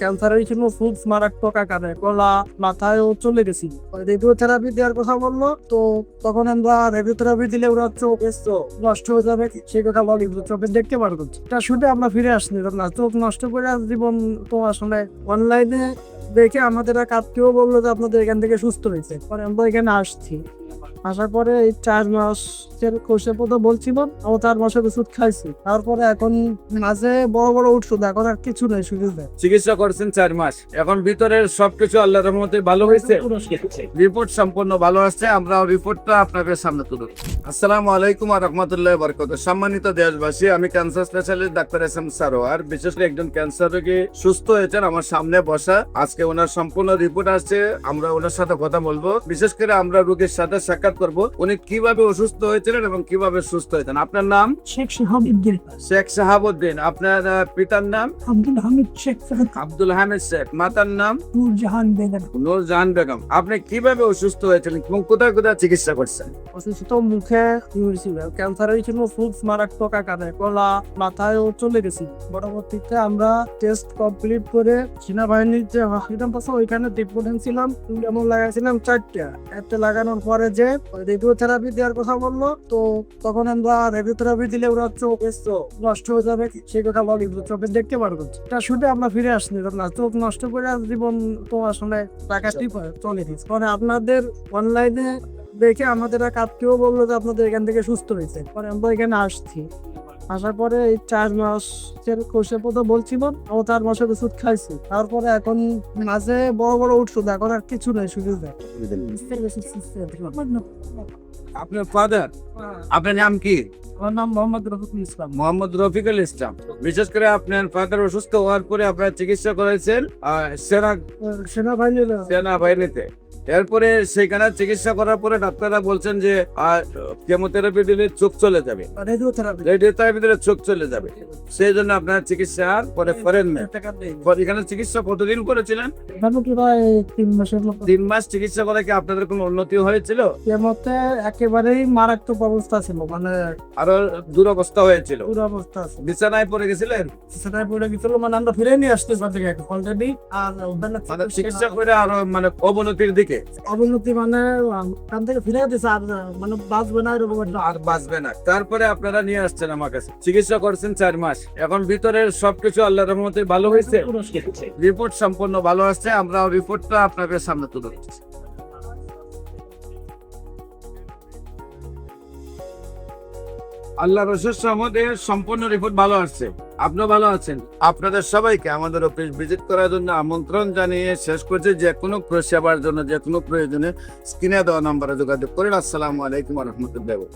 ক্যান্সারের জন্য খুব মারাত্মক আকারে গলা মাথায়ও চলে গেছি। রেডিওথেরাপি দেওয়ার কথা বললো, তো তখন আমরা রেডিওথেরাপি দিলে ওরা চোখ নষ্ট হয়ে যাবে সেই কথা বলি, চোখে দেখতে পারবো এটা শুধু আমরা ফিরে আসনি না, চোখ নষ্ট করে জীবন তো আসলে অনলাইনে দেখে আমাদের এক আত্মীয় বললো যে আপনাদের এখান থেকে সুস্থ হয়েছে, পরে আমরা এখানে আসছি। আসার পরে এই 4 মাসের কোর্সের কথা বলছিল, আমরা 4 মাসের ওষুধ খাইছি, তারপরে এখন মাঝে বড় বড় ওষুধ, এখন আর কিছু নেই, শুধু চিকিৎসা করছেন 4 মাস, এখন ভিতরের সবকিছু আল্লাহর রহমতে ভালো হয়েছে, রিপোর্ট সম্পূর্ণ ভালো আসছে। আমরা রিপোর্টটা আপনাদের সামনে তুলে ধরছি। আসসালামু আলাইকুম ওয়া রাহমাতুল্লাহি ওয়া বারাকাতুহু। সম্মানিত দেশবাসী, আমি cancer specialist doctor S M Sarwar. বিশেষ করে একজন ক্যান্সার রোগী সুস্থ হয়েছেন আমার সামনে বসা, আজকে ওনার সম্পূর্ণ রিপোর্ট আসছে, আমরা ওনার সাথে কথা বলবো। বিশেষ করে আমরা রোগীর সাথে সাক্ষাৎ করব, উনি কিভাবে অসুস্থ হয়েছিলেন এবং কিভাবে সুস্থ হয়েছেন। আপনার নাম? শেখ শাহাবুদ্দিন। শেখ শাহাবুদ্দিন। আপনার পিতার নাম? আব্দুল হামিদ শেখ। আব্দুল হামিদ শেখ। মাতার নাম? নূরজাহান বেগম। নূরজাহান বেগম। আপনি কিভাবে অসুস্থ হয়েছিলেন এবং কোথায় কোথায় চিকিৎসা করছেন? অসুস্থ মুখে হয়েছিল, ক্যান্সারের জন্য খুব মারাত্মক আকারে গলা মাথায়ও চলে গেছি। পরবর্তীতে আমরা টেস্ট কমপ্লিট করে সেনাবাহিনীর যে হসপিটাল আছে ওইখানে ট্রিটমেন্ট ছিলাম, যেমন লাগাইছিলাম 4টা। একটা লাগানোর পরে যে রেডিওথেরাপি দেওয়ার কথা বললো, তো তখন আমরা রেডিওথেরাপি দিলে ওরা চোখ নষ্ট হয়ে যাবে সেই কথা বলি, চোখে দেখতে পারবো এটা শুধু আমরা ফিরে আসনি না, চোখ নষ্ট করে জীবন তো আসলে টাকাটি চলে দিচ্ছে। পরে আপনাদের অনলাইনে দেখে আমাদের এক আত্মীয় বললো যে আপনাদের এখান থেকে সুস্থ হয়েছে, পরে আমরা এখানে আসছি। আসার পরে এই 4 মাসের কোর্সের কথা বলছিল, আমরা 4 মাসের ওষুধ খাইছি, তারপরে এখন মাঝে বড় বড় ওষুধ, এখন আর কিছু নেই, শুধু আপনার ফাদার? আপনার নাম কি? আমার নাম মোহাম্মদ রফিকুল ইসলাম। মোহাম্মদ রফিকুল ইসলাম। বিশেষ করে আপনার ফাদার অসুস্থ হওয়ার পরে আপনার চিকিৎসা করেছেন সেনাবাহিনীতে। এরপরে সেখানে চিকিৎসা করার পরে ডাক্তাররা বলছেন যে কেমোথেরাপি দিলে চোখ চলে যাবে, রেডিওথেরাপি দিলে চোখ চলে যাবে, সেই জন্য আপনার চিকিৎসা আর পরে করেন না। এখানে চিকিৎসা কতদিন করেছিলেন? 3 মাস চিকিৎসা করে কি আপনাদের কোনো উন্নতি হয়েছিল? কেমোতে একেবারেই মারাত্মক অবস্থা ছিল, মানে আরো দুরবস্থা হয়েছিল, দুরবস্থা আছে, বিছানায় পড়ে গেছিলেন? সেটাই পড়ে গেছিল, মানে আমরা ফিরে নিয়ে আসতে পারছি অলরেডি। আর মানে চিকিৎসা করে আরো মানে অবনতির দিকে, অবনতি মানে ওখান থেকে ফিরে যেতেছে, আর মানে বাঁচবে না এরকম একটা। আর বাঁচবে না। তারপরে আপনারা নিয়ে আসছেন আমার কাছে, চিকিৎসা করছেন 4 মাস, এখন ভিতরের সবকিছু আল্লাহর রহমতে ভালো হয়েছে, রিপোর্ট সম্পূর্ণ ভালো আসছে। আমরা রিপোর্টটা আপনাদের সামনে তুলে ধরছি। আল্লাহর অশেষ রহমতে সম্পূর্ণ রিপোর্ট ভালো আসছে, আপনিও ভালো আছেন। আপনাদের সবাইকে আমাদের অফিস ভিজিট করার জন্য আমন্ত্রণ জানিয়ে শেষ করছি। যে কোনো সেবার জন্য, যে কোনো প্রয়োজনে স্ক্রিনে দেওয়া নম্বরে যোগাযোগ করেন। আসসালামু আলাইকুম ওয়া রাহমাতুল্লাহি।